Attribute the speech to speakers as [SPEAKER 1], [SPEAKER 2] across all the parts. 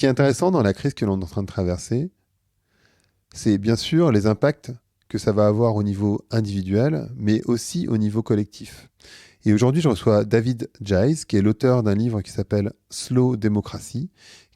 [SPEAKER 1] qui est intéressant dans la crise que l'on est en train de traverser, c'est bien sûr les impacts que ça va avoir au niveau individuel, mais aussi au niveau collectif. Et aujourd'hui, je reçois David Geiss, qui est l'auteur d'un livre qui s'appelle Slow Democracy,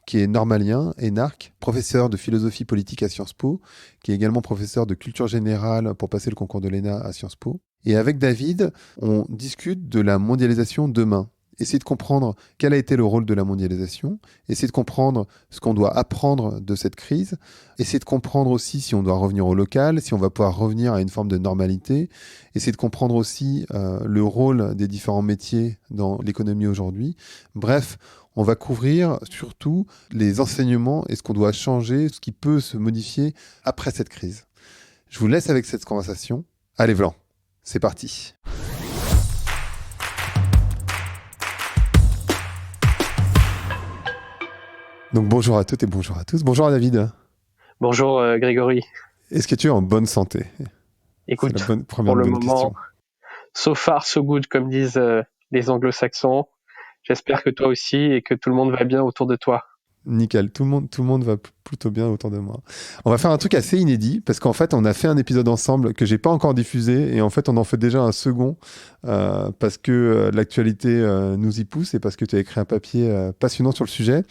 [SPEAKER 1] qui est normalien, énarque, professeur de philosophie politique à Sciences Po, qui est également professeur de culture générale pour passer le concours de l'ENA à Sciences Po. Et avec David, on discute de la mondialisation demain. Essayer de comprendre quel a été le rôle de la mondialisation, essayer de comprendre ce qu'on doit apprendre de cette crise, essayer de comprendre aussi si on doit revenir au local, si on va pouvoir revenir à une forme de normalité, essayer de comprendre aussi le rôle des différents métiers dans l'économie aujourd'hui. Bref, on va couvrir surtout les enseignements et ce qu'on doit changer, ce qui peut se modifier après cette crise. Je vous laisse avec cette conversation. Allez, Vlan, c'est parti. Donc bonjour à toutes et bonjour à tous. Bonjour à David.
[SPEAKER 2] Bonjour Grégory.
[SPEAKER 1] Est-ce que tu es en bonne santé?
[SPEAKER 2] Écoute,
[SPEAKER 1] Première
[SPEAKER 2] pour le
[SPEAKER 1] bonne
[SPEAKER 2] moment,
[SPEAKER 1] question.
[SPEAKER 2] so far so good, comme disent les anglo-saxons. J'espère que toi aussi et que tout le monde va bien autour de toi.
[SPEAKER 1] Nickel, tout le monde va plutôt bien autour de moi. On va faire un truc assez inédit parce qu'en fait, on a fait un épisode ensemble que j'ai pas encore diffusé et en fait, on en fait déjà un second parce que l'actualité nous y pousse et parce que tu as écrit un papier passionnant sur le sujet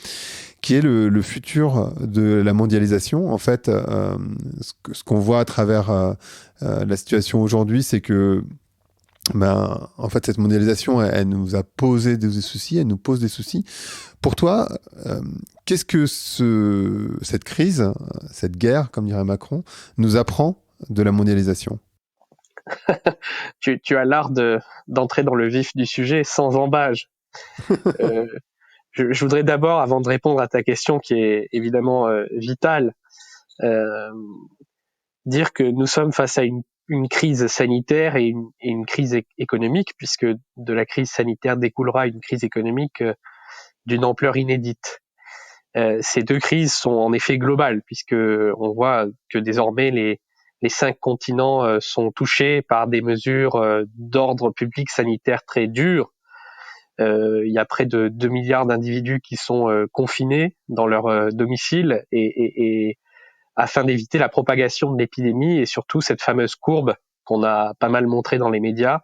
[SPEAKER 1] qui est le futur de la mondialisation. En fait, ce qu'on voit à travers la situation aujourd'hui, c'est que en fait, cette mondialisation, elle nous a posé des soucis, elle nous pose des soucis. Pour toi, qu'est-ce que cette crise, cette guerre, comme dirait Macron, nous apprend de la mondialisation?
[SPEAKER 2] Tu as l'art d'entrer dans le vif du sujet sans embâge. Je voudrais d'abord, avant de répondre à ta question qui est évidemment vitale, dire que nous sommes face à une crise sanitaire et une crise économique, puisque de la crise sanitaire découlera une crise économique d'une ampleur inédite. Ces deux crises sont en effet globales, puisque on voit que désormais les 5 continents sont touchés par des mesures d'ordre public sanitaire très dures. Il y a près de 2 milliards d'individus qui sont confinés dans leur domicile et afin d'éviter la propagation de l'épidémie et surtout cette fameuse courbe qu'on a pas mal montrée dans les médias,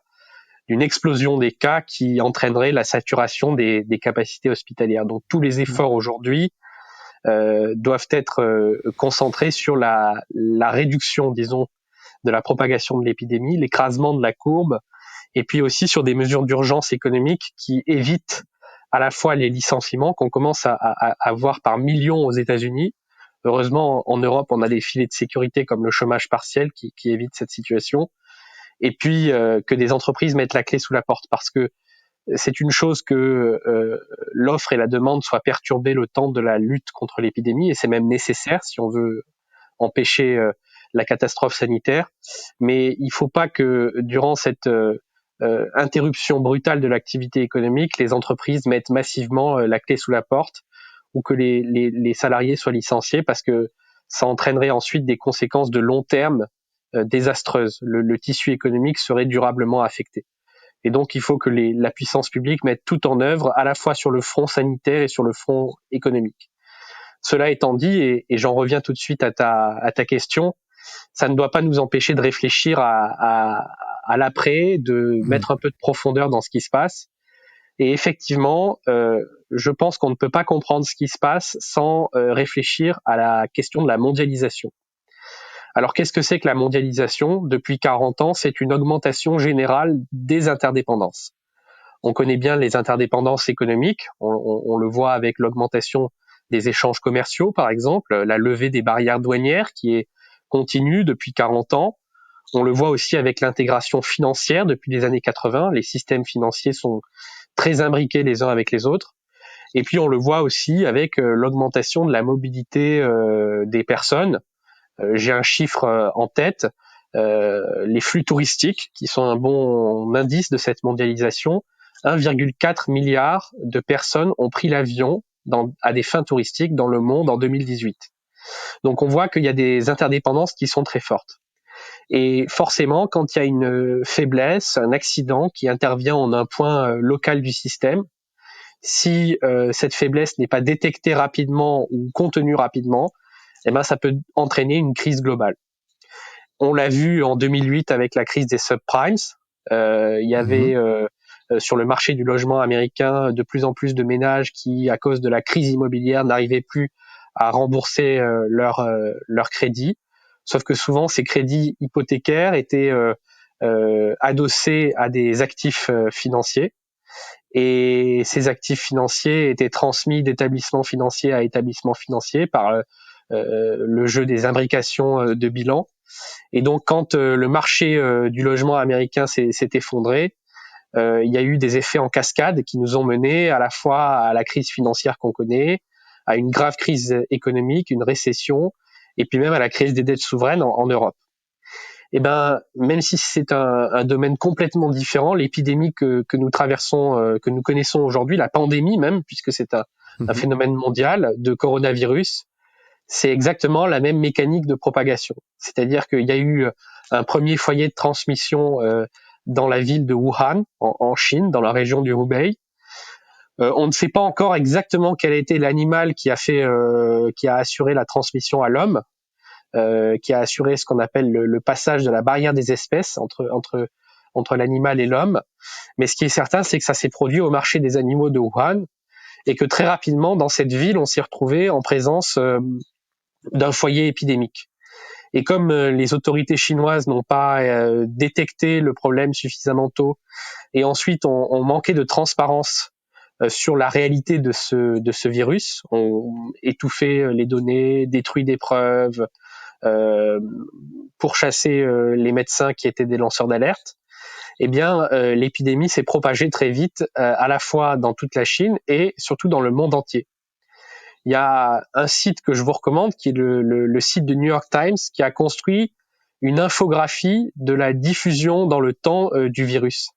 [SPEAKER 2] d'une explosion des cas qui entraînerait la saturation des capacités hospitalières. Donc tous les efforts aujourd'hui doivent être concentrés sur la réduction, disons, de la propagation de l'épidémie, l'écrasement de la courbe, et puis aussi sur des mesures d'urgence économique qui évitent à la fois les licenciements qu'on commence à voir par millions aux États-Unis. Heureusement, en Europe, on a des filets de sécurité comme le chômage partiel qui évite cette situation. Et puis que des entreprises mettent la clé sous la porte, parce que c'est une chose que l'offre et la demande soient perturbées le temps de la lutte contre l'épidémie, et c'est même nécessaire si on veut empêcher la catastrophe sanitaire. Mais il ne faut pas que durant cette interruption brutale de l'activité économique, les entreprises mettent massivement la clé sous la porte ou que les salariés soient licenciés, parce que ça entraînerait ensuite des conséquences de long terme désastreuses. Le tissu économique serait durablement affecté. Et donc, il faut que la puissance publique mette tout en œuvre, à la fois sur le front sanitaire et sur le front économique. Cela étant dit, et j'en reviens tout de suite à ta question, ça ne doit pas nous empêcher de réfléchir à l'après, de mettre un peu de profondeur dans ce qui se passe. Et effectivement, je pense qu'on ne peut pas comprendre ce qui se passe sans réfléchir à la question de la mondialisation. Alors, qu'est-ce que c'est que la mondialisation? Depuis 40 ans, c'est une augmentation générale des interdépendances. On connaît bien les interdépendances économiques, on le voit avec l'augmentation des échanges commerciaux, par exemple, la levée des barrières douanières qui est continue depuis 40 ans. On le voit aussi avec l'intégration financière depuis les années 80. Les systèmes financiers sont très imbriqués les uns avec les autres. Et puis on le voit aussi avec l'augmentation de la mobilité des personnes. J'ai un chiffre en tête, les flux touristiques, qui sont un bon indice de cette mondialisation. 1,4 milliard de personnes ont pris l'avion à des fins touristiques dans le monde en 2018. Donc on voit qu'il y a des interdépendances qui sont très fortes. Et forcément, quand il y a une faiblesse, un accident qui intervient en un point local du système, Si cette faiblesse n'est pas détectée rapidement ou contenue rapidement, eh ben ça peut entraîner une crise globale. On l'a vu en 2008 avec la crise des subprimes. Il y avait sur le marché du logement américain de plus en plus de ménages qui, à cause de la crise immobilière, n'arrivaient plus à rembourser leur crédit. Sauf que souvent, ces crédits hypothécaires étaient adossés à des actifs financiers. Et ces actifs financiers étaient transmis d'établissement financier à établissement financier par le jeu des imbrications de bilan. Et donc, quand le marché du logement américain s'est effondré, il y a eu des effets en cascade qui nous ont menés à la fois à la crise financière qu'on connaît, à une grave crise économique, une récession, et puis même à la crise des dettes souveraines en Europe. Et ben, même si c'est un domaine complètement différent, l'épidémie que nous traversons, que nous connaissons aujourd'hui, la pandémie même, puisque c'est un phénomène mondial de coronavirus, c'est exactement la même mécanique de propagation. C'est-à-dire qu'il y a eu un premier foyer de transmission dans la ville de Wuhan, en Chine, dans la région du Hubei. On ne sait pas encore exactement quel a été l'animal qui a assuré la transmission à l'homme, qui a assuré ce qu'on appelle le passage de la barrière des espèces entre l'animal et l'homme. Mais ce qui est certain, c'est que ça s'est produit au marché des animaux de Wuhan et que très rapidement, dans cette ville, on s'est retrouvé en présence d'un foyer épidémique. Et comme les autorités chinoises n'ont pas détecté le problème suffisamment tôt, et ensuite on manquait de transparence sur la réalité de ce virus, on étouffait les données, détruit des preuves, pourchasser les médecins qui étaient des lanceurs d'alerte, eh bien l'épidémie s'est propagée très vite, à la fois dans toute la Chine et surtout dans le monde entier. Il y a un site que je vous recommande qui est le site du New York Times qui a construit une infographie de la diffusion dans le temps du virus.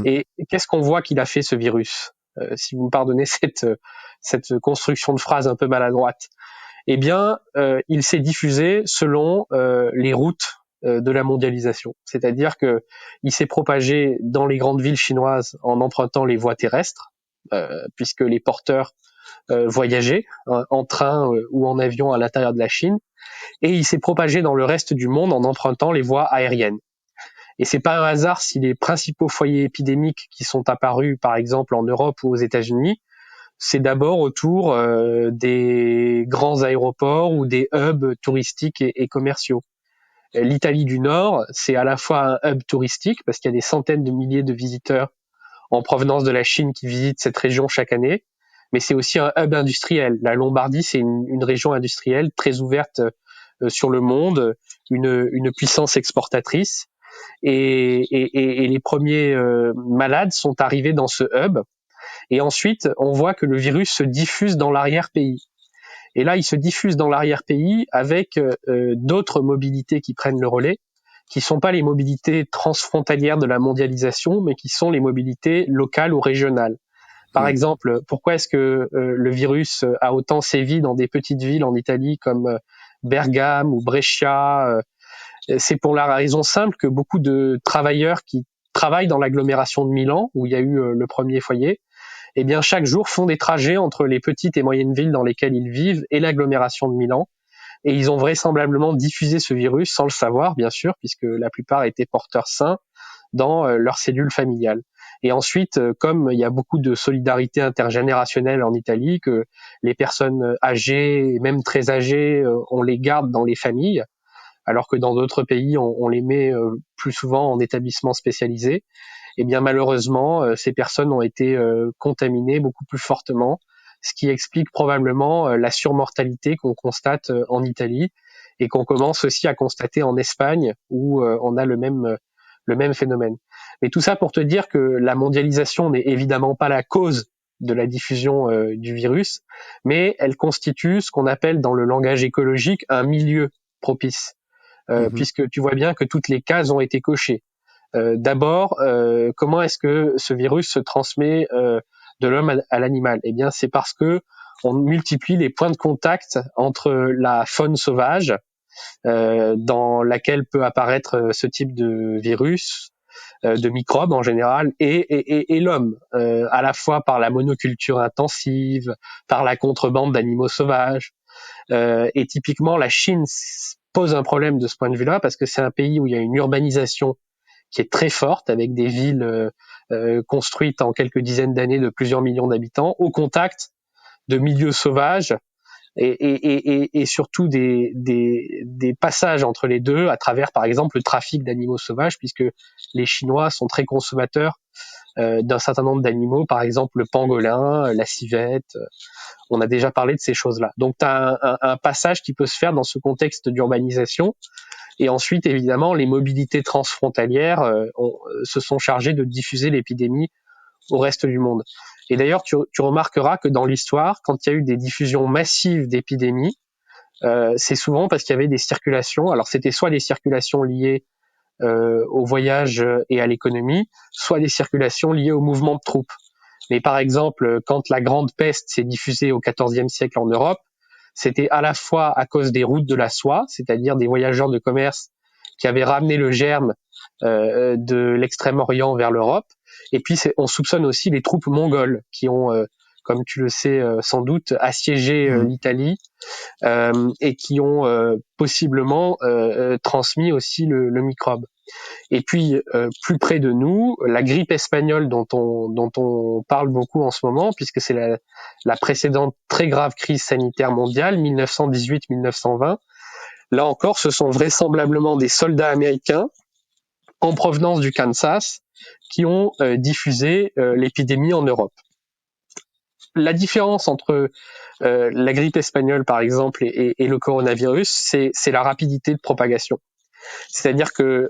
[SPEAKER 2] Et qu'est-ce qu'on voit qu'il a fait ce virus, si vous me pardonnez cette construction de phrase un peu maladroite. Eh bien, il s'est diffusé selon les routes de la mondialisation. C'est-à-dire que il s'est propagé dans les grandes villes chinoises en empruntant les voies terrestres, puisque les porteurs voyageaient en train ou en avion à l'intérieur de la Chine, et il s'est propagé dans le reste du monde en empruntant les voies aériennes. Et c'est pas un hasard si les principaux foyers épidémiques qui sont apparus, par exemple en Europe ou aux États-Unis, c'est d'abord autour des grands aéroports ou des hubs touristiques et commerciaux. L'Italie du Nord, c'est à la fois un hub touristique parce qu'il y a des centaines de milliers de visiteurs en provenance de la Chine qui visitent cette région chaque année, mais c'est aussi un hub industriel. La Lombardie, c'est une région industrielle très ouverte sur le monde, une puissance exportatrice, et les premiers malades sont arrivés dans ce hub. Et ensuite, on voit que le virus se diffuse dans l'arrière-pays. Et là, il se diffuse dans l'arrière-pays avec d'autres mobilités qui prennent le relais, qui sont pas les mobilités transfrontalières de la mondialisation, mais qui sont les mobilités locales ou régionales. Par exemple, pourquoi est-ce que le virus a autant sévi dans des petites villes en Italie comme Bergame ou Brescia? C'est pour la raison simple que beaucoup de travailleurs qui travaillent dans l'agglomération de Milan, où il y a eu le premier foyer, eh bien, chaque jour font des trajets entre les petites et moyennes villes dans lesquelles ils vivent et l'agglomération de Milan. Et ils ont vraisemblablement diffusé ce virus sans le savoir, bien sûr, puisque la plupart étaient porteurs sains dans leur cellule familiale. Et ensuite, comme il y a beaucoup de solidarité intergénérationnelle en Italie, que les personnes âgées, même très âgées, on les garde dans les familles, alors que dans d'autres pays, on les met plus souvent en établissements spécialisés, eh bien malheureusement, ces personnes ont été contaminées beaucoup plus fortement, ce qui explique probablement la surmortalité qu'on constate en Italie et qu'on commence aussi à constater en Espagne, où on a le même phénomène. Mais tout ça pour te dire que la mondialisation n'est évidemment pas la cause de la diffusion du virus, mais elle constitue ce qu'on appelle dans le langage écologique un milieu propice, puisque tu vois bien que toutes les cases ont été cochées. D'abord, comment est-ce que ce virus se transmet de l'homme à l'animal? Eh bien, c'est parce que on multiplie les points de contact entre la faune sauvage, dans laquelle peut apparaître ce type de virus, de microbes en général, et l'homme, à la fois par la monoculture intensive, par la contrebande d'animaux sauvages. Et typiquement, la Chine pose un problème de ce point de vue-là, parce que c'est un pays où il y a une urbanisation qui est très forte, avec des villes construites en quelques dizaines d'années de plusieurs millions d'habitants, au contact de milieux sauvages, et surtout des passages entre les deux à travers, par exemple, le trafic d'animaux sauvages, puisque les Chinois sont très consommateurs d'un certain nombre d'animaux, par exemple le pangolin, la civette. On a déjà parlé de ces choses-là. Donc, tu as un passage qui peut se faire dans ce contexte d'urbanisation. Et ensuite, évidemment, les mobilités transfrontalières se sont chargées de diffuser l'épidémie au reste du monde. Et d'ailleurs, tu remarqueras que dans l'histoire, quand il y a eu des diffusions massives d'épidémies, c'est souvent parce qu'il y avait des circulations. Alors, c'était soit des circulations liées au voyage et à l'économie, soit des circulations liées au mouvement de troupes. Mais par exemple, quand la grande peste s'est diffusée au XIVe siècle en Europe, c'était à la fois à cause des routes de la soie, c'est-à-dire des voyageurs de commerce qui avaient ramené le germe de l'Extrême-Orient vers l'Europe, et puis on soupçonne aussi les troupes mongoles qui ont, comme tu le sais sans doute, assiégé l'Italie et qui ont possiblement transmis aussi le microbe. Et puis, plus près de nous, la grippe espagnole dont on parle beaucoup en ce moment, puisque c'est la précédente très grave crise sanitaire mondiale, 1918-1920. Là encore, ce sont vraisemblablement des soldats américains en provenance du Kansas qui ont diffusé l'épidémie en Europe. La différence entre la grippe espagnole, par exemple, et le coronavirus, c'est la rapidité de propagation. C'est-à-dire que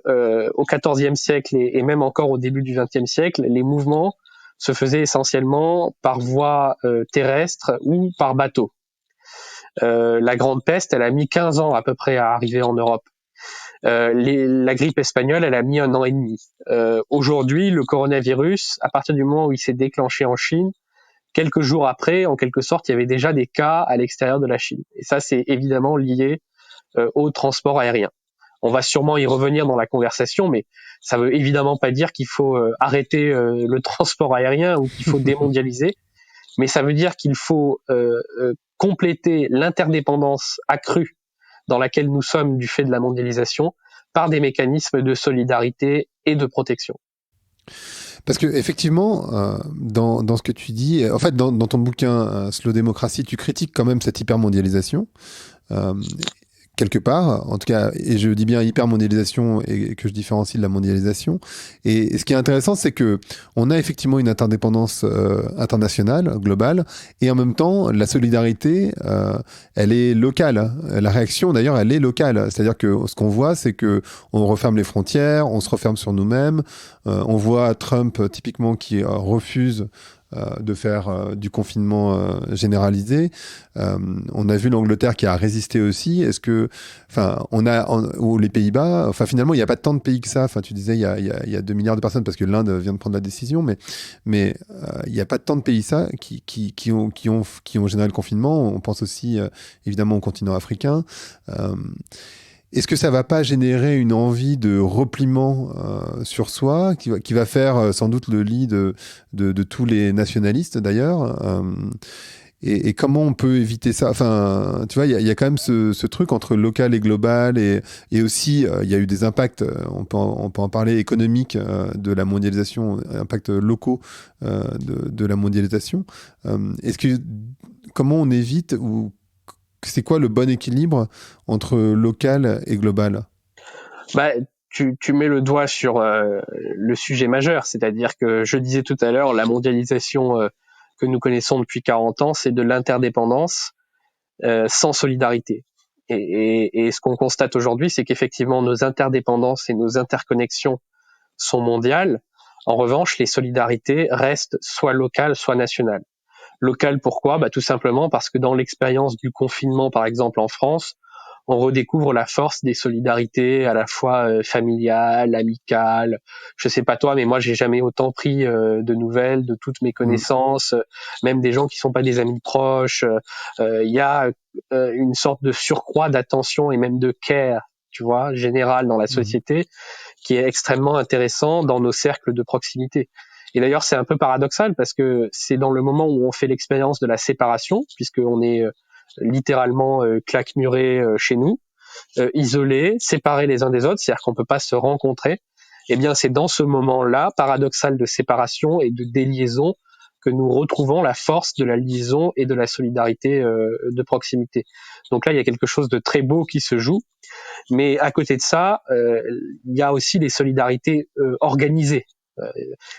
[SPEAKER 2] au XIVe siècle et même encore au début du XXe siècle, les mouvements se faisaient essentiellement par voie terrestre ou par bateau. La grande peste, elle a mis 15 ans à peu près à arriver en Europe. La grippe espagnole, elle a mis 1 an et demi. Aujourd'hui, le coronavirus, à partir du moment où il s'est déclenché en Chine, quelques jours après, en quelque sorte, il y avait déjà des cas à l'extérieur de la Chine. Et ça, c'est évidemment lié au transport aérien. On va sûrement y revenir dans la conversation, mais ça veut évidemment pas dire qu'il faut arrêter le transport aérien ou qu'il faut démondialiser, mais ça veut dire qu'il faut compléter l'interdépendance accrue dans laquelle nous sommes du fait de la mondialisation par des mécanismes de solidarité et de protection.
[SPEAKER 1] Parce que effectivement, dans ce que tu dis, en fait, dans ton bouquin Slow Démocratie, tu critiques quand même cette hypermondialisation. Quelque part, en tout cas, et je dis bien hypermondialisation et que je différencie de la mondialisation. Et ce qui est intéressant, c'est que on a effectivement une interdépendance internationale, globale, et en même temps, la solidarité, elle est locale. La réaction, d'ailleurs, elle est locale. C'est-à-dire que ce qu'on voit, c'est que on referme les frontières, on se referme sur nous-mêmes. On voit Trump typiquement qui refuse de faire du confinement généralisé. On a vu l'Angleterre qui a résisté aussi. Est-ce que, enfin, ou les Pays-Bas, enfin, finalement, il n'y a pas tant de pays que ça. Enfin, tu disais, il y a 2 milliards de personnes parce que l'Inde vient de prendre la décision, mais il n'y a pas tant de pays ça qui ont généré le confinement. On pense aussi, évidemment, au continent africain. Est-ce que ça va pas générer une envie de repliement sur soi qui va faire sans doute le lit de tous les nationalistes d'ailleurs et comment on peut éviter ça? Enfin, tu vois, il y a quand même ce truc entre local et global et aussi il y a eu des impacts, on peut en parler, économiques de la mondialisation, impacts locaux de la mondialisation. Comment on évite ou c'est quoi le bon équilibre entre local et global?
[SPEAKER 2] Tu mets le doigt sur le sujet majeur, c'est-à-dire que je disais tout à l'heure, la mondialisation que nous connaissons depuis 40 ans, c'est de l'interdépendance sans solidarité. Et ce qu'on constate aujourd'hui, c'est qu'effectivement nos interdépendances et nos interconnexions sont mondiales. En revanche, les solidarités restent soit locales, soit nationales. Local, pourquoi? Tout simplement parce que dans l'expérience du confinement, par exemple en France, on redécouvre la force des solidarités à la fois familiales, amicales. Je sais pas toi, mais moi j'ai jamais autant pris de nouvelles de toutes mes connaissances, même des gens qui sont pas des amis proches. Il y a une sorte de surcroît d'attention et même de care, tu vois, générale dans la société, qui est extrêmement intéressant dans nos cercles de proximité. Et d'ailleurs, c'est un peu paradoxal parce que c'est dans le moment où on fait l'expérience de la séparation, puisqu'on est littéralement claquemurés chez nous, isolés, séparés les uns des autres, c'est-à-dire qu'on peut pas se rencontrer. Eh bien, c'est dans ce moment-là, paradoxal de séparation et de déliaison, que nous retrouvons la force de la liaison et de la solidarité de proximité. Donc là, il y a quelque chose de très beau qui se joue. Mais à côté de ça, il y a aussi les solidarités organisées.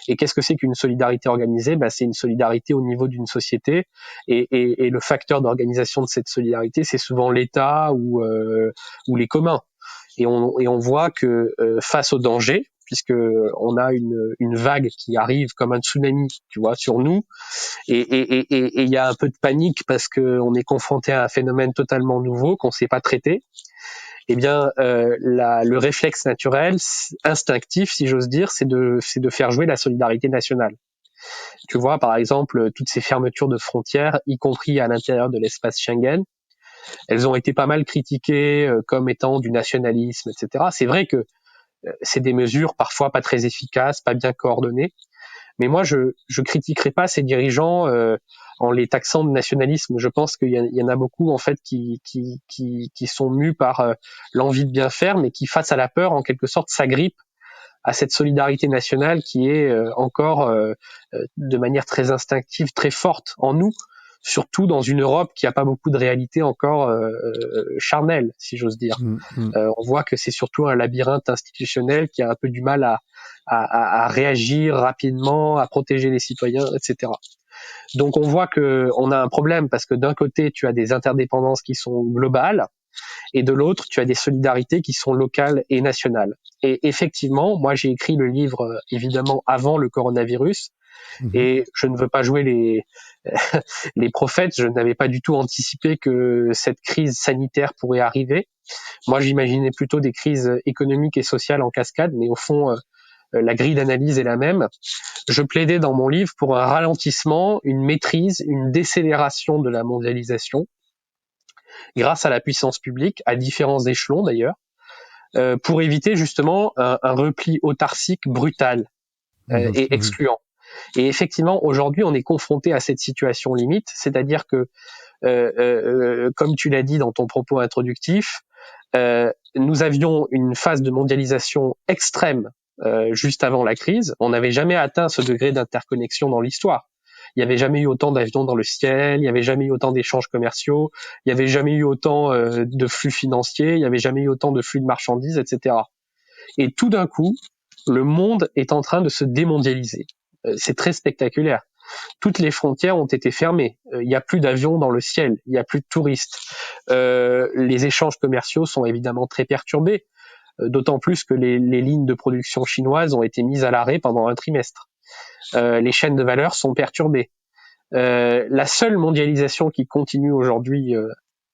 [SPEAKER 2] Et qu'est-ce que c'est qu'une solidarité organisée? C'est une solidarité au niveau d'une société, et le facteur d'organisation de cette solidarité, c'est souvent l'État ou les communs. Et on voit que face au danger, puisque on a une vague qui arrive comme un tsunami, tu vois, sur nous, et il y a un peu de panique parce que on est confronté à un phénomène totalement nouveau qu'on ne sait pas traiter. Eh bien, le réflexe naturel, instinctif, si j'ose dire, c'est de faire jouer la solidarité nationale. Tu vois, par exemple, toutes ces fermetures de frontières, y compris à l'intérieur de l'espace Schengen, elles ont été pas mal critiquées comme étant du nationalisme, etc. C'est vrai que c'est des mesures parfois pas très efficaces, pas bien coordonnées. Mais moi, je critiquerai pas ces dirigeants en les taxant de nationalisme. Je pense qu'il y en a beaucoup en fait qui sont mus par l'envie de bien faire, mais qui, face à la peur, en quelque sorte, s'agrippent à cette solidarité nationale qui est encore de manière très instinctive, très forte en nous, surtout dans une Europe qui n'a pas beaucoup de réalité encore charnelle, si j'ose dire. On voit que c'est surtout un labyrinthe institutionnel qui a un peu du mal à réagir rapidement, à protéger les citoyens, etc. Donc on voit que on a un problème parce que d'un côté tu as des interdépendances qui sont globales et de l'autre tu as des solidarités qui sont locales et nationales. Et effectivement, moi j'ai écrit le livre évidemment avant le coronavirus, et je ne veux pas jouer les prophètes, je n'avais pas du tout anticipé que cette crise sanitaire pourrait arriver. Moi j'imaginais plutôt des crises économiques et sociales en cascade, mais au fond la grille d'analyse est la même. Je plaidais dans mon livre pour un ralentissement, une maîtrise, une décélération de la mondialisation, grâce à la puissance publique, à différents échelons d'ailleurs, pour éviter justement un repli autarcique brutal et excluant. Et effectivement, aujourd'hui, on est confronté à cette situation limite, c'est-à-dire que, comme tu l'as dit dans ton propos introductif, nous avions une phase de mondialisation extrême juste avant la crise. On n'avait jamais atteint ce degré d'interconnexion dans l'histoire. Il n'y avait jamais eu autant d'avions dans le ciel, il n'y avait jamais eu autant d'échanges commerciaux, il n'y avait jamais eu autant de flux financiers, il n'y avait jamais eu autant de flux de marchandises, etc. Et tout d'un coup, le monde est en train de se démondialiser. C'est très spectaculaire. Toutes les frontières ont été fermées. Il n'y a plus d'avions dans le ciel, il n'y a plus de touristes. Les échanges commerciaux sont évidemment très perturbés, d'autant plus que les lignes de production chinoises ont été mises à l'arrêt pendant un trimestre. Les chaînes de valeur sont perturbées. La seule mondialisation qui continue aujourd'hui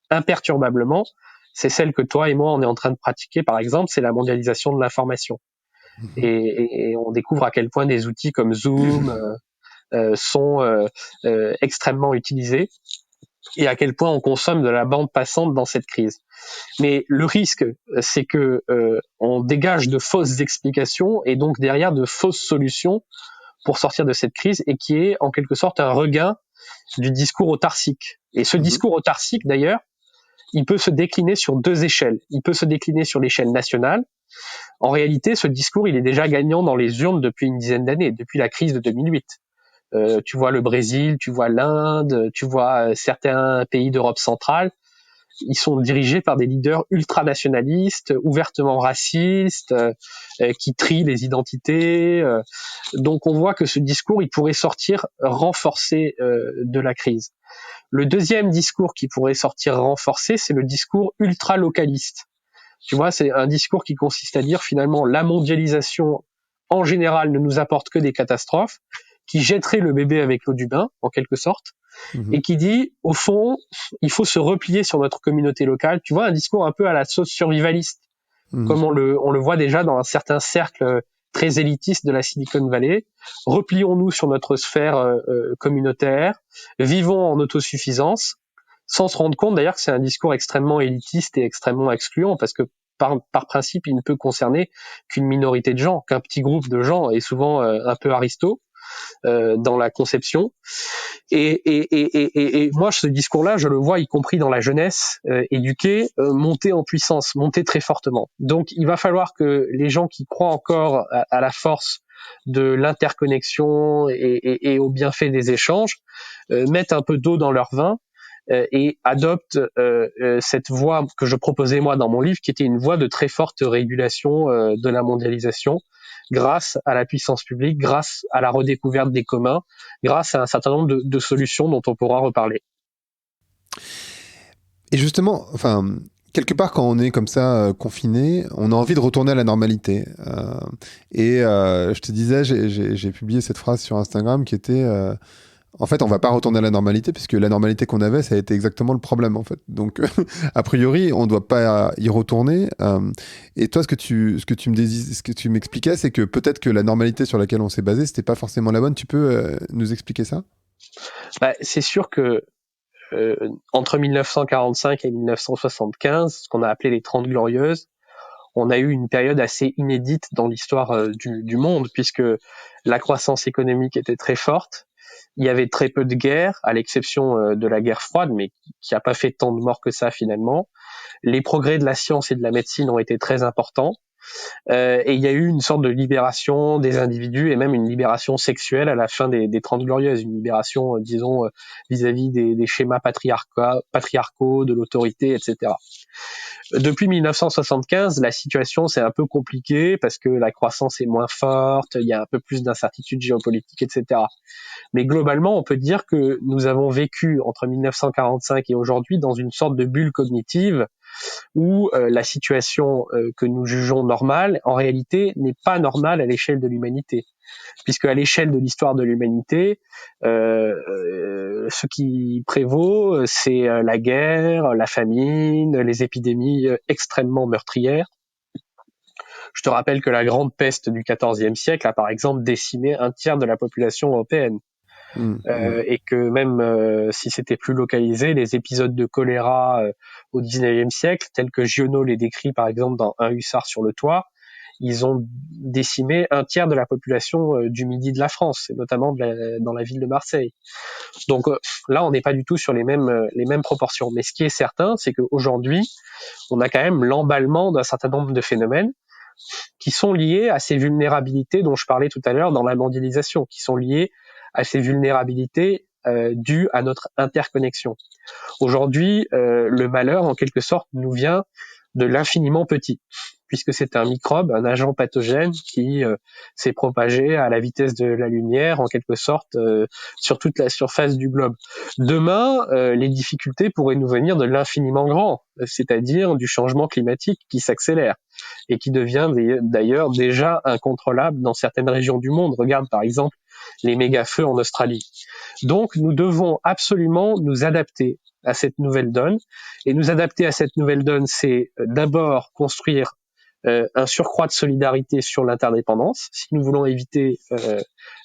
[SPEAKER 2] imperturbablement, c'est celle que toi et moi on est en train de pratiquer, par exemple, c'est la mondialisation de l'information. Et on découvre à quel point des outils comme Zoom sont extrêmement utilisés, et à quel point on consomme de la bande passante dans cette crise. Mais le risque, c'est que on dégage de fausses explications et donc derrière de fausses solutions pour sortir de cette crise, et qui est en quelque sorte un regain du discours autarcique. Et ce discours autarcique, d'ailleurs, il peut se décliner sur deux échelles. Il peut se décliner sur l'échelle nationale. En réalité, ce discours, il est déjà gagnant dans les urnes depuis une dizaine d'années, depuis la crise de 2008. Tu vois le Brésil, tu vois l'Inde, tu vois certains pays d'Europe centrale. Ils sont dirigés par des leaders ultranationalistes, ouvertement racistes, qui trient les identités. Donc on voit que ce discours, il pourrait sortir renforcé de la crise. Le deuxième discours qui pourrait sortir renforcé, c'est le discours ultra-localiste. Tu vois, c'est un discours qui consiste à dire finalement la mondialisation en général ne nous apporte que des catastrophes, qui jetterait le bébé avec l'eau du bain, en quelque sorte, et qui dit, au fond, il faut se replier sur notre communauté locale. Tu vois, un discours un peu à la sauce survivaliste, comme on le voit déjà dans un certain cercle très élitiste de la Silicon Valley. Replions-nous sur notre sphère communautaire, vivons en autosuffisance, sans se rendre compte d'ailleurs que c'est un discours extrêmement élitiste et extrêmement excluant, parce que par principe, il ne peut concerner qu'une minorité de gens, qu'un petit groupe de gens, et souvent un peu aristo dans la conception. Et moi, ce discours-là, je le vois, y compris dans la jeunesse éduquée, monter en puissance, monter très fortement. Donc, il va falloir que les gens qui croient encore à la force de l'interconnexion et au bienfait des échanges mettent un peu d'eau dans leur vin et adoptent cette voie que je proposais moi dans mon livre, qui était une voie de très forte régulation de la mondialisation, grâce à la puissance publique, grâce à la redécouverte des communs, grâce à un certain nombre de solutions dont on pourra reparler.
[SPEAKER 1] Et justement, enfin, quelque part, quand on est comme ça confiné, on a envie de retourner à la normalité. Je te disais, j'ai publié cette phrase sur Instagram qui était en fait, on va pas retourner à la normalité puisque la normalité qu'on avait, ça a été exactement le problème en fait. Donc, a priori, on doit pas y retourner. Et toi, ce que tu m'expliquais, c'est que peut-être que la normalité sur laquelle on s'est basé, c'était pas forcément la bonne. Tu peux nous expliquer ça ?
[SPEAKER 2] C'est sûr que entre 1945 et 1975, ce qu'on a appelé les 30 Glorieuses, on a eu une période assez inédite dans l'histoire du monde, puisque la croissance économique était très forte. Il y avait très peu de guerres, à l'exception de la guerre froide, mais qui n'a pas fait tant de morts que ça finalement. Les progrès de la science et de la médecine ont été très importants. Et il y a eu une sorte de libération des individus et même une libération sexuelle à la fin des 30 Glorieuses, une libération, disons, vis-à-vis des schémas patriarcaux, de l'autorité, etc. Depuis 1975, la situation c'est un peu compliquée parce que la croissance est moins forte, il y a un peu plus d'incertitudes géopolitiques, etc. Mais globalement, on peut dire que nous avons vécu entre 1945 et aujourd'hui dans une sorte de bulle cognitive où la situation que nous jugeons normale, en réalité, n'est pas normale à l'échelle de l'humanité. Puisque à l'échelle de l'histoire de l'humanité, ce qui prévaut, c'est la guerre, la famine, les épidémies extrêmement meurtrières. Je te rappelle que la grande peste du XIVe siècle a par exemple décimé un tiers de la population européenne. Et que même si c'était plus localisé, les épisodes de choléra au XIXe siècle, tels que Giono les décrit par exemple dans Un hussard sur le toit, ils ont décimé un tiers de la population du midi de la France, et notamment dans la ville de Marseille. Donc là, on n'est pas du tout sur les mêmes proportions. Mais ce qui est certain, c'est qu'aujourd'hui, on a quand même l'emballement d'un certain nombre de phénomènes qui sont liés à ces vulnérabilités dont je parlais tout à l'heure dans la mondialisation, qui sont liés à ces vulnérabilités dues à notre interconnexion. Aujourd'hui, le malheur, en quelque sorte, nous vient de l'infiniment petit, puisque c'est un microbe, un agent pathogène qui s'est propagé à la vitesse de la lumière, en quelque sorte, sur toute la surface du globe. Demain, les difficultés pourraient nous venir de l'infiniment grand, c'est-à-dire du changement climatique qui s'accélère et qui devient d'ailleurs déjà incontrôlable dans certaines régions du monde. Regarde par exemple les méga-feux en Australie. Donc nous devons absolument nous adapter à cette nouvelle donne. Et nous adapter à cette nouvelle donne, c'est d'abord construire un surcroît de solidarité sur l'interdépendance, si nous voulons éviter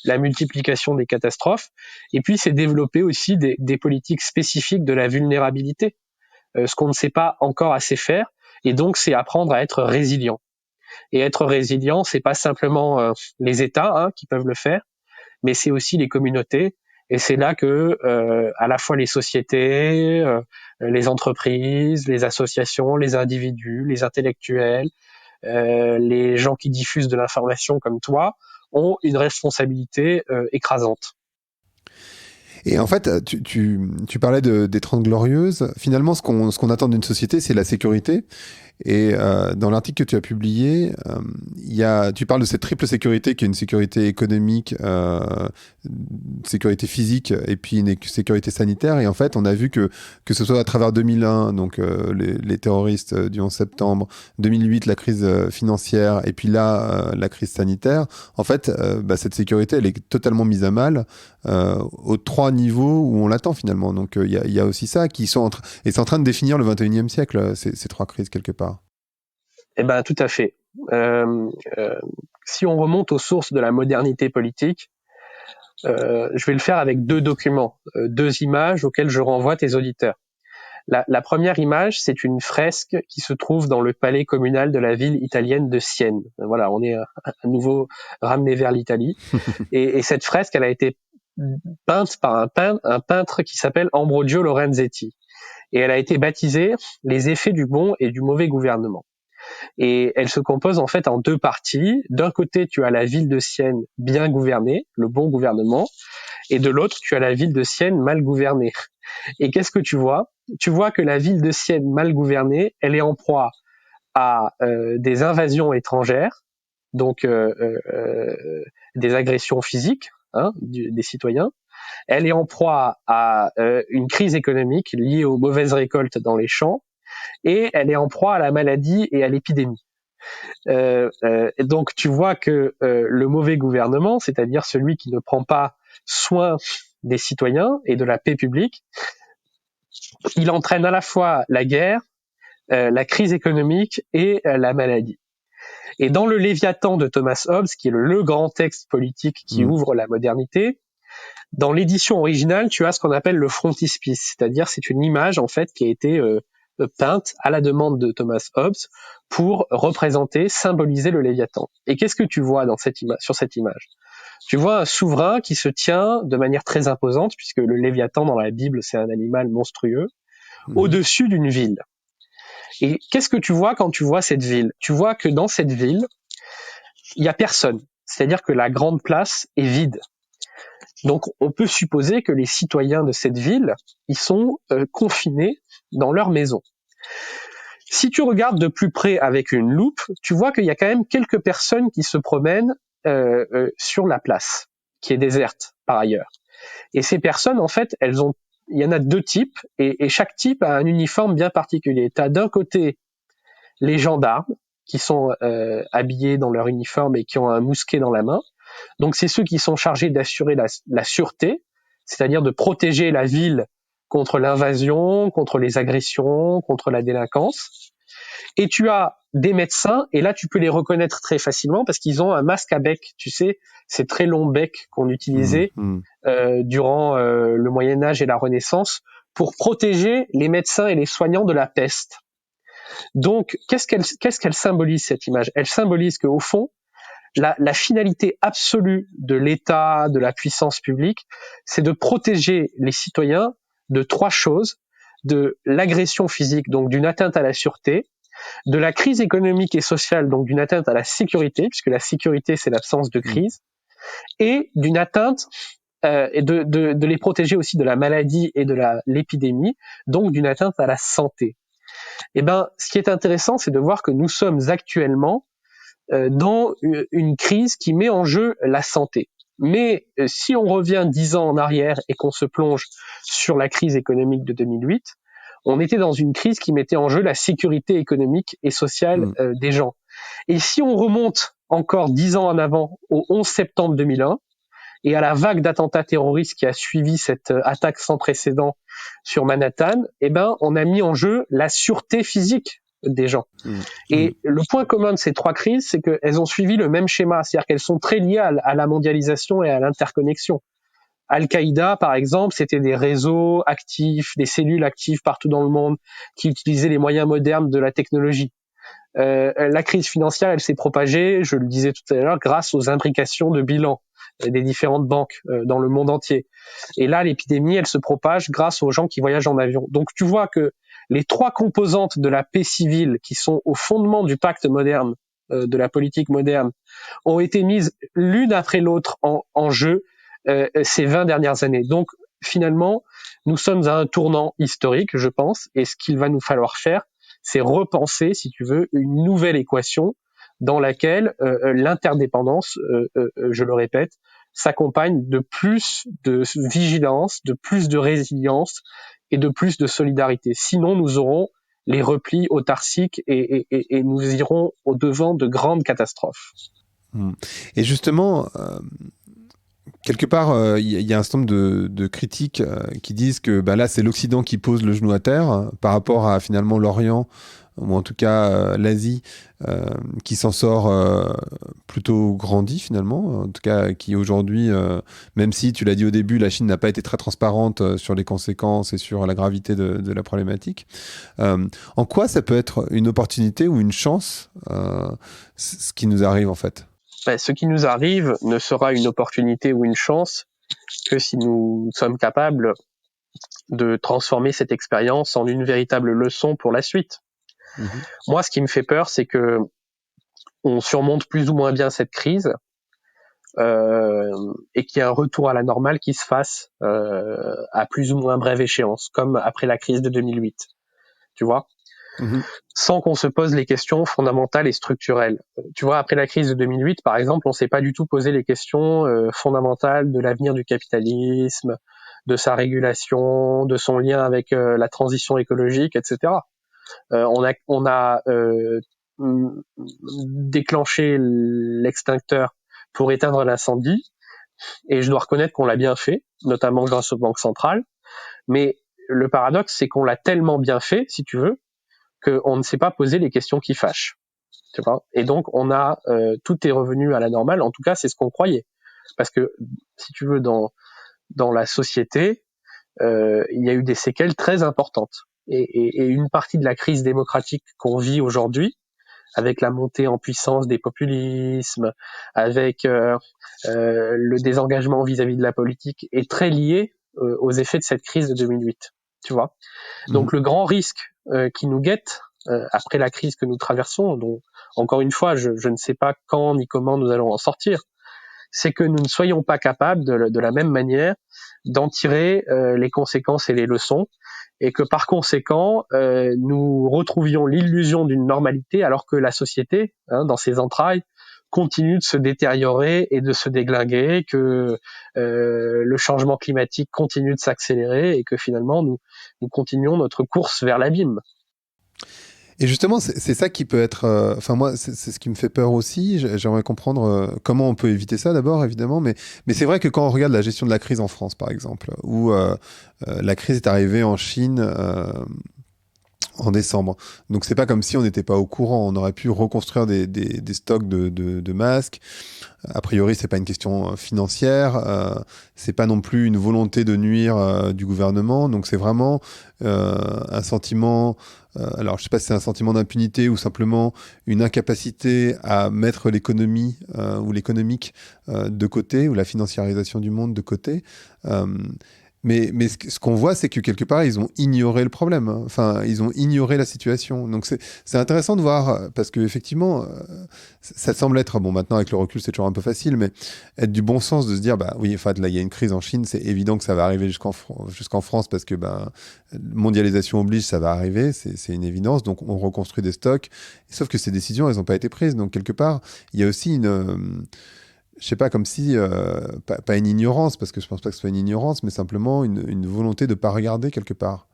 [SPEAKER 2] la multiplication des catastrophes. Et puis c'est développer aussi des politiques spécifiques de la vulnérabilité, ce qu'on ne sait pas encore assez faire. Et donc c'est apprendre à être résilient. Et être résilient, c'est pas simplement les États qui peuvent le faire, mais c'est aussi les communautés. Et c'est là que à la fois les sociétés, les entreprises, les associations, les individus, les intellectuels, les gens qui diffusent de l'information comme toi ont une responsabilité écrasante.
[SPEAKER 1] Et en fait, tu parlais des 30 Glorieuses. Finalement, ce qu'on attend d'une société, c'est la sécurité. Et dans l'article que tu as publié, tu parles de cette triple sécurité qui est une sécurité économique, sécurité physique et puis une sécurité sanitaire. Et en fait, on a vu que ce soit à travers 2001, donc les terroristes du 11 septembre, 2008, la crise financière et puis là, la crise sanitaire, en fait, cette sécurité, elle est totalement mise à mal aux trois niveaux où on l'attend finalement. Donc il y a aussi ça qui sont et c'est en train de définir le 21e siècle, ces trois crises quelque part.
[SPEAKER 2] Eh ben, tout à fait. Si on remonte aux sources de la modernité politique, je vais le faire avec deux documents, deux images auxquelles je renvoie tes auditeurs. La première image, c'est une fresque qui se trouve dans le palais communal de la ville italienne de Sienne. Voilà, on est à nouveau ramené vers l'Italie. Et cette fresque, elle a été peinte par un peintre qui s'appelle Ambrogio Lorenzetti. Et elle a été baptisée Les effets du bon et du mauvais gouvernement. Et elle se compose en fait en deux parties. D'un côté, tu as la ville de Sienne bien gouvernée, le bon gouvernement, et de l'autre, tu as la ville de Sienne mal gouvernée. Et qu'est-ce que tu vois ? Tu vois que la ville de Sienne mal gouvernée, elle est en proie à des invasions étrangères, donc des agressions physiques des citoyens. Elle est en proie à une crise économique liée aux mauvaises récoltes dans les champs, et elle est en proie à la maladie et à l'épidémie. Donc tu vois que le mauvais gouvernement, c'est-à-dire celui qui ne prend pas soin des citoyens et de la paix publique, il entraîne à la fois la guerre, la crise économique et la maladie. Et dans le Léviathan de Thomas Hobbes, qui est le grand texte politique qui ouvre la modernité, dans l'édition originale, tu as ce qu'on appelle le frontispice, c'est-à-dire c'est une image en fait qui a été peinte à la demande de Thomas Hobbes pour représenter, symboliser le Léviathan. Et qu'est-ce que tu vois dans sur cette image ? Tu vois un souverain qui se tient de manière très imposante, puisque le Léviathan dans la Bible, c'est un animal monstrueux, au-dessus d'une ville. Et qu'est-ce que tu vois quand tu vois cette ville ? Tu vois que dans cette ville, il y a personne. C'est-à-dire que la grande place est vide. Donc, on peut supposer que les citoyens de cette ville, ils sont confinés dans leur maison. Si tu regardes de plus près avec une loupe, tu vois qu'il y a quand même quelques personnes qui se promènent sur la place, qui est déserte par ailleurs. Et ces personnes, en fait, il y en a deux types, et chaque type a un uniforme bien particulier. Tu as d'un côté les gendarmes, qui sont habillés dans leur uniforme et qui ont un mousquet dans la main. Donc c'est ceux qui sont chargés d'assurer la sûreté, c'est-à-dire de protéger la ville contre l'invasion, contre les agressions, contre la délinquance. Et tu as des médecins, et là tu peux les reconnaître très facilement parce qu'ils ont un masque à bec, tu sais, ces très longs becs qu'on utilisait durant le Moyen-Âge et la Renaissance pour protéger les médecins et les soignants de la peste. Donc, qu'est-ce qu'elle symbolise, cette image ? Elle symbolise qu'au fond, la finalité absolue de l'État, de la puissance publique, c'est de protéger les citoyens de trois choses: de l'agression physique, donc d'une atteinte à la sûreté, de la crise économique et sociale, donc d'une atteinte à la sécurité, puisque la sécurité, c'est l'absence de crise, et d'une atteinte et de les protéger aussi de la maladie et de l'épidémie, donc d'une atteinte à la santé. Eh ben, ce qui est intéressant, c'est de voir que nous sommes actuellement dans une crise qui met en jeu la santé. Mais si on revient 10 ans en arrière et qu'on se plonge sur la crise économique de 2008, on était dans une crise qui mettait en jeu la sécurité économique et sociale des gens. Et si on remonte encore 10 ans en avant, au 11 septembre 2001, et à la vague d'attentats terroristes qui a suivi cette attaque sans précédent sur Manhattan, eh ben, on a mis en jeu la sûreté physique des gens. Et le point commun de ces trois crises, c'est qu'elles ont suivi le même schéma, c'est-à-dire qu'elles sont très liées à la mondialisation et à l'interconnexion. Al-Qaïda, par exemple, c'était des réseaux actifs, des cellules actives partout dans le monde qui utilisaient les moyens modernes de la technologie. La crise financière, elle s'est propagée, je le disais tout à l'heure, grâce aux imbrications de bilans des différentes banques dans le monde entier. Et là, l'épidémie, elle se propage grâce aux gens qui voyagent en avion. Donc tu vois que les trois composantes de la paix civile qui sont au fondement du pacte moderne, de la politique moderne, ont été mises l'une après l'autre en jeu ces 20 dernières années. Donc finalement, nous sommes à un tournant historique, je pense, et ce qu'il va nous falloir faire, c'est repenser, si tu veux, une nouvelle équation dans laquelle l'interdépendance, je le répète, s'accompagne de plus de vigilance, de plus de résilience et de plus de solidarité. Sinon, nous aurons les replis autarciques et nous irons au-devant de grandes catastrophes.
[SPEAKER 1] Et justement, quelque part, il y a un certain nombre de critiques qui disent que là, c'est l'Occident qui pose le genou à terre par rapport à finalement l'Orient ou en tout cas l'Asie, qui s'en sort plutôt grandi finalement, en tout cas qui aujourd'hui, même si tu l'as dit au début, la Chine n'a pas été très transparente sur les conséquences et sur la gravité de la problématique. En quoi ça peut être une opportunité ou une chance, ce qui nous arrive en fait?
[SPEAKER 2] Ce qui nous arrive ne sera une opportunité ou une chance que si nous sommes capables de transformer cette expérience en une véritable leçon pour la suite. Moi, ce qui me fait peur, c'est que on surmonte plus ou moins bien cette crise et qu'il y ait un retour à la normale qui se fasse à plus ou moins brève échéance, comme après la crise de 2008. Tu vois, sans qu'on se pose les questions fondamentales et structurelles. Tu vois, après la crise de 2008, par exemple, on s'est pas du tout posé les questions fondamentales de l'avenir du capitalisme, de sa régulation, de son lien avec la transition écologique, etc. On a déclenché l'extincteur pour éteindre l'incendie, et je dois reconnaître qu'on l'a bien fait, notamment grâce aux banques centrales. Mais le paradoxe, c'est qu'on l'a tellement bien fait, si tu veux, qu'on ne s'est pas posé les questions qui fâchent. Tu vois, et donc tout est revenu à la normale. En tout cas, c'est ce qu'on croyait, parce que si tu veux, dans la société, il y a eu des séquelles très importantes. Et une partie de la crise démocratique qu'on vit aujourd'hui, avec la montée en puissance des populismes, avec le désengagement vis-à-vis de la politique, est très liée aux effets de cette crise de 2008. Tu vois. Donc le grand risque qui nous guette après la crise que nous traversons, dont encore une fois je ne sais pas quand ni comment nous allons en sortir, c'est que nous ne soyons pas capables de la même manière d'en tirer les conséquences et les leçons, et que par conséquent nous retrouvions l'illusion d'une normalité alors que la société, dans ses entrailles, continue de se détériorer et de se déglinguer, que le changement climatique continue de s'accélérer et que finalement nous continuons notre course vers l'abîme.
[SPEAKER 1] Et justement, c'est ça qui peut être. Enfin, moi, c'est ce qui me fait peur aussi. J'aimerais comprendre comment on peut éviter ça d'abord, évidemment. Mais c'est vrai que quand on regarde la gestion de la crise en France, par exemple, où la crise est arrivée en Chine en décembre. Donc, c'est pas comme si on n'était pas au courant. On aurait pu reconstruire des stocks de masques. A priori, c'est pas une question financière, c'est pas non plus une volonté de nuire du gouvernement. Donc c'est vraiment un sentiment. Alors je sais pas si c'est un sentiment d'impunité ou simplement une incapacité à mettre l'économie ou l'économique de côté ou la financiarisation du monde de côté. Mais ce qu'on voit, c'est que quelque part, ils ont ignoré le problème. Enfin, ils ont ignoré la situation. Donc, c'est intéressant de voir, parce qu'effectivement, ça semble être, bon, maintenant, avec le recul, c'est toujours un peu facile, mais être du bon sens de se dire, bah oui, en fait, là, il y a une crise en Chine, c'est évident que ça va arriver jusqu'en France, parce que, mondialisation oblige, ça va arriver, c'est une évidence. Donc, on reconstruit des stocks. Sauf que ces décisions, elles n'ont pas été prises. Donc, quelque part, il y a aussi je sais pas, comme si, pas une ignorance, parce que je pense pas que ce soit une ignorance, mais simplement une volonté de pas regarder quelque part.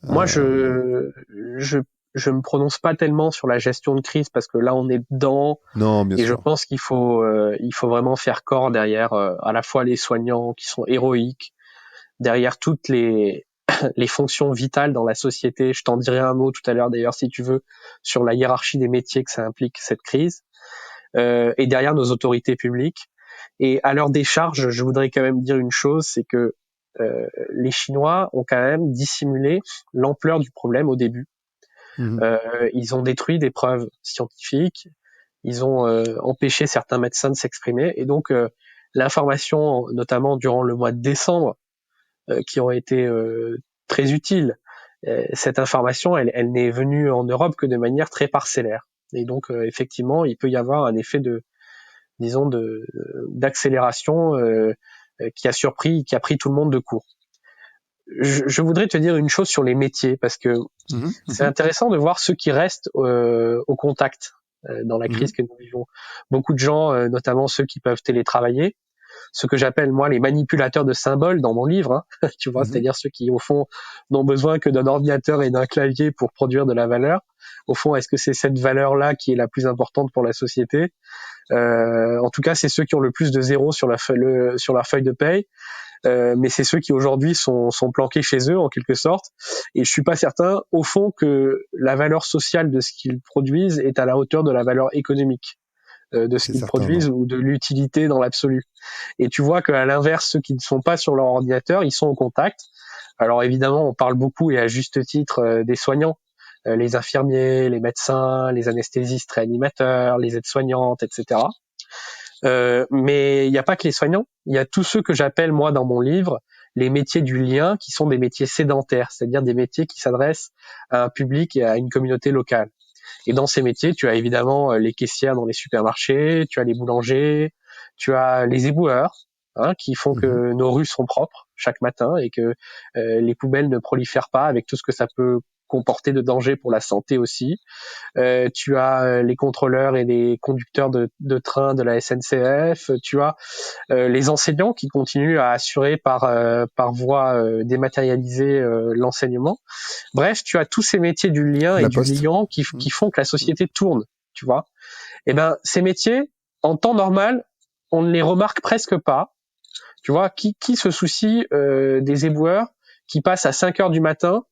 [SPEAKER 2] Moi, je me prononce pas tellement sur la gestion de crise parce que là, on est dedans.
[SPEAKER 1] Non, bien
[SPEAKER 2] Et je
[SPEAKER 1] sûr.
[SPEAKER 2] pense qu'il faut vraiment faire corps derrière à la fois les soignants qui sont héroïques, derrière toutes les les fonctions vitales dans la société. Je t'en dirai un mot tout à l'heure d'ailleurs si tu veux sur la hiérarchie des métiers que ça implique cette crise, et derrière nos autorités publiques. Et à leur décharge, je voudrais quand même dire une chose, c'est que les Chinois ont quand même dissimulé l'ampleur du problème au début. Ils ont détruit des preuves scientifiques, ils ont empêché certains médecins de s'exprimer, et donc l'information, notamment durant le mois de décembre, qui ont été très utiles, cette information, elle n'est venue en Europe que de manière très parcellaire. Et donc effectivement, il peut y avoir un effet d'accélération qui a pris tout le monde de court. Je voudrais te dire une chose sur les métiers, parce que c'est intéressant de voir ceux qui restent au contact dans la crise que nous vivons. Beaucoup de gens, notamment ceux qui peuvent télétravailler, ce que j'appelle moi les manipulateurs de symboles dans mon livre, tu vois, c'est-à-dire ceux qui au fond n'ont besoin que d'un ordinateur et d'un clavier pour produire de la valeur. Au fond, est-ce que c'est cette valeur-là qui est la plus importante pour la société ? En tout cas, c'est ceux qui ont le plus de zéros sur leur feuille de paye. mais c'est ceux qui aujourd'hui sont planqués chez eux en quelque sorte. Et je suis pas certain, au fond, que la valeur sociale de ce qu'ils produisent est à la hauteur de la valeur économique de ce
[SPEAKER 1] C'est
[SPEAKER 2] qu'ils
[SPEAKER 1] certain, non.
[SPEAKER 2] produisent ou de l'utilité dans l'absolu. Et tu vois qu'à l'inverse, ceux qui ne sont pas sur leur ordinateur, ils sont au contact. Alors évidemment, on parle beaucoup et à juste titre des soignants, les infirmiers, les médecins, les anesthésistes, réanimateurs, les aides-soignantes, etc. Mais il n'y a pas que les soignants, il y a tous ceux que j'appelle moi dans mon livre les métiers du lien, qui sont des métiers sédentaires, c'est-à-dire des métiers qui s'adressent à un public et à une communauté locale. Et dans ces métiers, tu as évidemment les caissières dans les supermarchés, tu as les boulangers, tu as les éboueurs, qui font
[SPEAKER 1] Mhm.
[SPEAKER 2] que nos rues sont propres chaque matin et que les poubelles ne prolifèrent pas avec tout ce que ça peut comporter de danger pour la santé aussi. Tu as les contrôleurs et les conducteurs de train de la SNCF, tu as les enseignants qui continuent à assurer par voie dématérialisée l'enseignement. Bref, tu as tous ces métiers du lien et
[SPEAKER 1] La
[SPEAKER 2] du
[SPEAKER 1] Poste.
[SPEAKER 2] liant
[SPEAKER 1] Mhm.
[SPEAKER 2] qui font que la société tourne, tu vois. Et ben ces métiers, en temps normal, on ne les remarque presque pas. Tu vois, qui se soucie des éboueurs qui passent à 5 heures du matin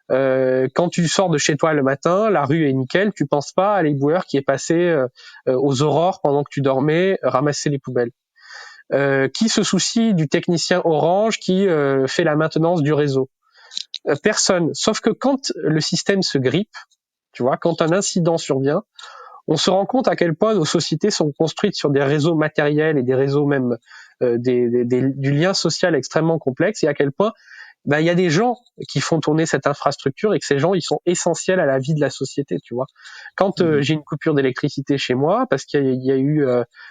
[SPEAKER 2] quand tu sors de chez toi le matin, la rue est nickel, tu penses pas à l'éboueur qui est passé aux aurores pendant que tu dormais, ramasser les poubelles. Qui se soucie du technicien Orange qui fait la maintenance du réseau? Personne. Sauf que quand le système se grippe, tu vois, quand un incident survient, on se rend compte à quel point nos sociétés sont construites sur des réseaux matériels et des réseaux même du lien social extrêmement complexe, et à quel point il y a des gens qui font tourner cette infrastructure et que ces gens ils sont essentiels à la vie de la société, tu vois. Quand
[SPEAKER 1] Mhm.
[SPEAKER 2] j'ai une coupure d'électricité chez moi parce qu'il y a eu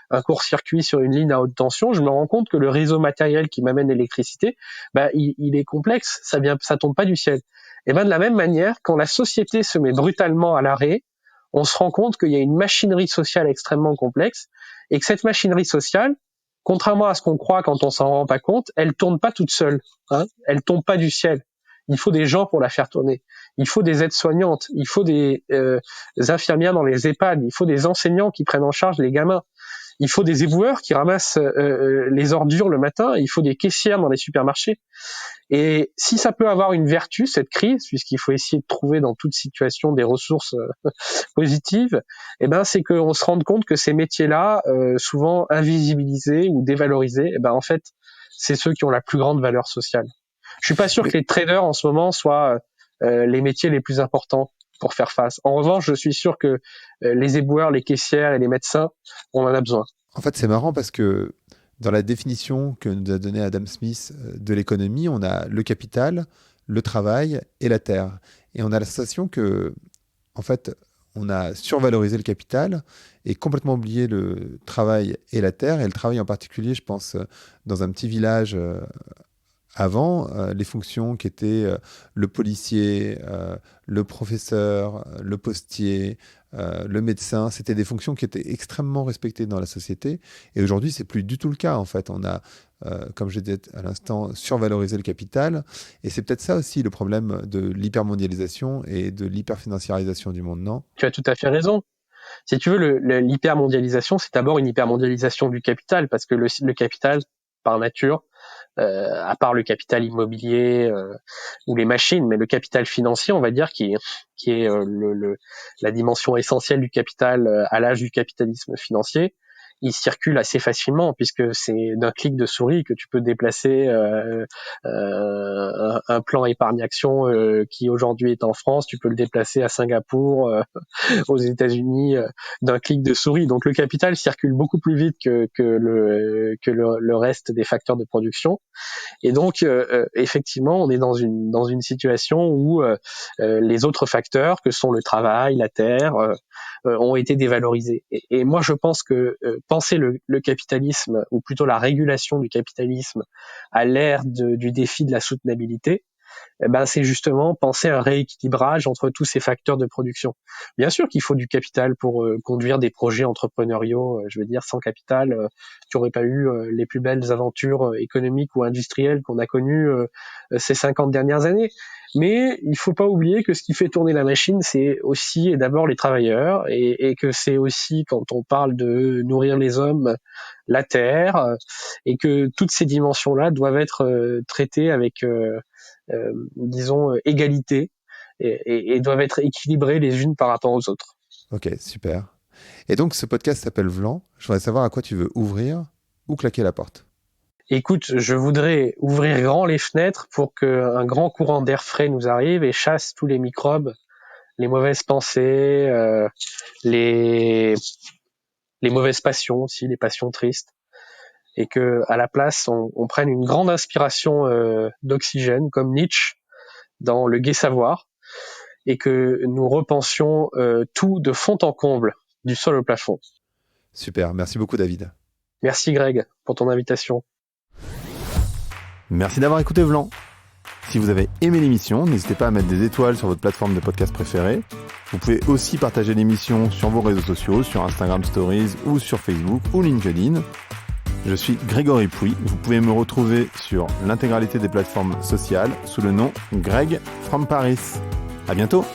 [SPEAKER 2] un court-circuit sur une ligne à haute tension, je me rends compte que le réseau matériel qui m'amène l'électricité, il est complexe, ça tombe pas du ciel. Et de la même manière, quand la société se met brutalement à l'arrêt, on se rend compte qu'il y a une machinerie sociale extrêmement complexe et que cette machinerie sociale, contrairement à ce qu'on croit quand on s'en rend pas compte, elle tourne pas toute seule. Elle tombe pas du ciel. Il faut des gens pour la faire tourner. Il faut des aides-soignantes. Il faut des infirmières dans les EHPAD. Il faut des enseignants qui prennent en charge les gamins. Il faut des éboueurs qui ramassent les ordures le matin. Il faut des caissières dans les supermarchés. Et si ça peut avoir une vertu, cette crise, puisqu'il faut essayer de trouver dans toute situation des ressources positives, c'est qu'on se rende compte que ces métiers-là, souvent invisibilisés ou dévalorisés, en fait, c'est ceux qui ont la plus grande valeur sociale. Je suis pas sûr que
[SPEAKER 1] Mais
[SPEAKER 2] les traders en ce moment soient les métiers les plus importants pour faire face. En revanche, je suis sûr que les éboueurs, les caissières et les médecins, on en a besoin.
[SPEAKER 1] en fait, c'est marrant parce que dans la définition que nous a donnée Adam Smith de l'économie, on a le capital, le travail et la terre. Et on a la sensation que, en fait, on a survalorisé le capital et complètement oublié le travail et la terre. Et le travail en particulier, je pense, dans un petit village avant, les fonctions qui étaient le policier, le professeur, le postier, le médecin, c'était des fonctions qui étaient extrêmement respectées dans la société. Et aujourd'hui, c'est plus du tout le cas. En fait, on a, comme je disais à l'instant, survalorisé le capital. Et c'est peut-être ça aussi le problème de l'hypermondialisation et de l'hyperfinanciarisation du monde, non?
[SPEAKER 2] Tu as tout à fait raison. Si tu veux, l'hypermondialisation, c'est d'abord une hypermondialisation du capital, parce que le capital, par nature, à part le capital immobilier ou les machines, mais le capital financier, on va dire, qui est la dimension essentielle du capital à l'âge du capitalisme financier, il circule assez facilement puisque c'est d'un clic de souris que tu peux déplacer un plan épargne-action qui aujourd'hui est en France, tu peux le déplacer à Singapour, aux États-Unis d'un clic de souris. Donc le capital circule beaucoup plus vite que le reste des facteurs de production. Et donc, effectivement, on est dans une situation où les autres facteurs, que sont le travail, la terre, ont été dévalorisés. Et moi, je pense que penser le capitalisme, ou plutôt la régulation du capitalisme, à l'ère du défi de la soutenabilité, c'est justement penser à un rééquilibrage entre tous ces facteurs de production. Bien sûr qu'il faut du capital pour conduire des projets entrepreneuriaux. Je veux dire, sans capital, tu n'aurais pas eu les plus belles aventures économiques ou industrielles qu'on a connues ces 50 dernières années. Mais il faut pas oublier que ce qui fait tourner la machine, c'est aussi et d'abord les travailleurs, et que c'est aussi, quand on parle de nourrir les hommes, la terre, et que toutes ces dimensions-là doivent être traitées avec, disons, égalité, et doivent être équilibrées les unes par rapport aux autres.
[SPEAKER 1] Ok, super. Et donc, ce podcast s'appelle Vlan. Je voudrais savoir à quoi tu veux ouvrir ou claquer la porte.
[SPEAKER 2] Écoute, je voudrais ouvrir grand les fenêtres pour qu'un grand courant d'air frais nous arrive et chasse tous les microbes, les mauvaises pensées, les mauvaises passions aussi, les passions tristes, et que à la place on prenne une grande inspiration d'oxygène comme Nietzsche dans Le Gai Savoir, et que nous repensions tout de fond en comble, du sol au plafond.
[SPEAKER 1] Super, merci beaucoup David.
[SPEAKER 2] Merci Greg pour ton invitation.
[SPEAKER 1] Merci d'avoir écouté Vlan. Si vous avez aimé l'émission, n'hésitez pas à mettre des étoiles sur votre plateforme de podcast préférée. Vous pouvez aussi partager l'émission sur vos réseaux sociaux, sur Instagram Stories ou sur Facebook ou LinkedIn. Je suis Grégory Pouy. Vous pouvez me retrouver sur l'intégralité des plateformes sociales sous le nom Greg from Paris. À bientôt.